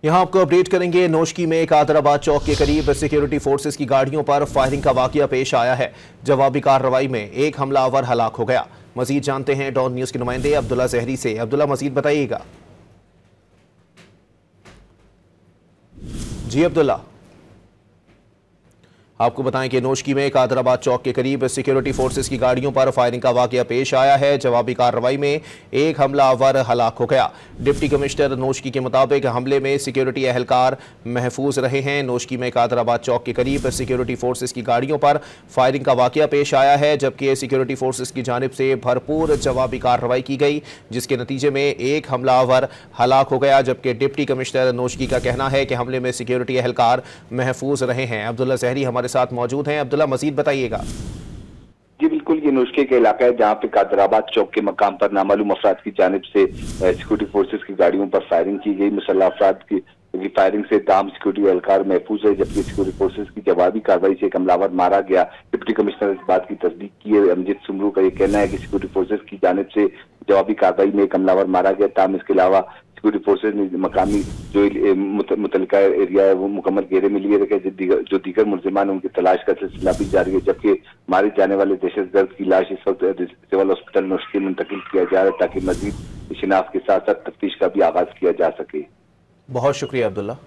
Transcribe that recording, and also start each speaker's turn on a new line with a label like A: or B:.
A: यहां आपको अपडेट करेंगे। नोशकी में कादराबाद चौक के करीब सिक्योरिटी फोर्सेस की गाड़ियों पर फायरिंग का वाकया पेश आया है। जवाबी कार्रवाई में एक हमलावर हलाक हो गया। मजीद जानते हैं डॉन न्यूज के नुमाइंदे अब्दुल्ला जहरी से। अब्दुल्ला, मजीद बताइएगा। जी अब्दुल्ला, आपको बताएं कि नोशकी में कादराबाद चौक के करीब सिक्योरिटी फोर्सेस की गाड़ियों पर फायरिंग का वाकया पेश आया है। जवाबी कार्रवाई में एक हमलावर हलाक हो गया। डिप्टी कमिश्नर नोशकी के मुताबिक हमले में सिक्योरिटी एहलकार महफूज रहे हैं। नोशकी में कादराबाद चौक के करीब सिक्योरिटी फोर्सेस की गाड़ियों पर फायरिंग का वाकया पेश आया है, जबकि सिक्योरिटी फोर्सेस की जानिब से भरपूर जवाबी कार्रवाई की गई, जिसके नतीजे में एक हमलावर हलाक हो गया। जबकि डिप्टी कमिश्नर नोशकी का कहना है कि हमले में सिक्योरिटी एहलकार महफूज रहे हैं। अब्दुल्ला जहरी हमारे साथ मौजूद हैं। अब्दुल्ला, मजीद बताइएगा।
B: जी बिल्कुल, ये नोशकी का इलाका है जहाँ पे कादराबाद चौक के मकाम पर नामालूम अफराद की जानिब से सिक्योरिटी फोर्सेस की गाड़ियों पर फायरिंग की गई। मुसल्लह अफराद की फायरिंग से तमाम सिक्योरिटी एहलकार महफूज है, जबकि सिक्योरिटी फोर्सेस की जवाबी कार्रवाई से एक हमलावर मारा गया। डिप्टी कमिश्नर इस बात की तस्दीक की है। अमजद सुमरू का ये कहना है कि सिक्योरिटी फोर्सेस की जानिब से जवाबी कार्रवाई में एक हमलावर मारा गया। ताम इसके अलावा सिक्योरिटी फोर्सेज ने मकामी जो मुतलका एरिया है वो मुकम्मल घेरे में लिए रखे। जो दीगर मुलजिमान उनकी तलाश का सिलसिला भी जारी है, जबकि मारे जाने वाले दहशतगर्द की लाश इस वक्त सिविल हॉस्पिटल नोशकी मुंतकिल किया जा रहा है, ताकि मजीद शिनाख्त के साथ साथ तफ्तीश का भी आगाज किया जा सके।
A: बहुत शुक्रिया अब्दुल्ला।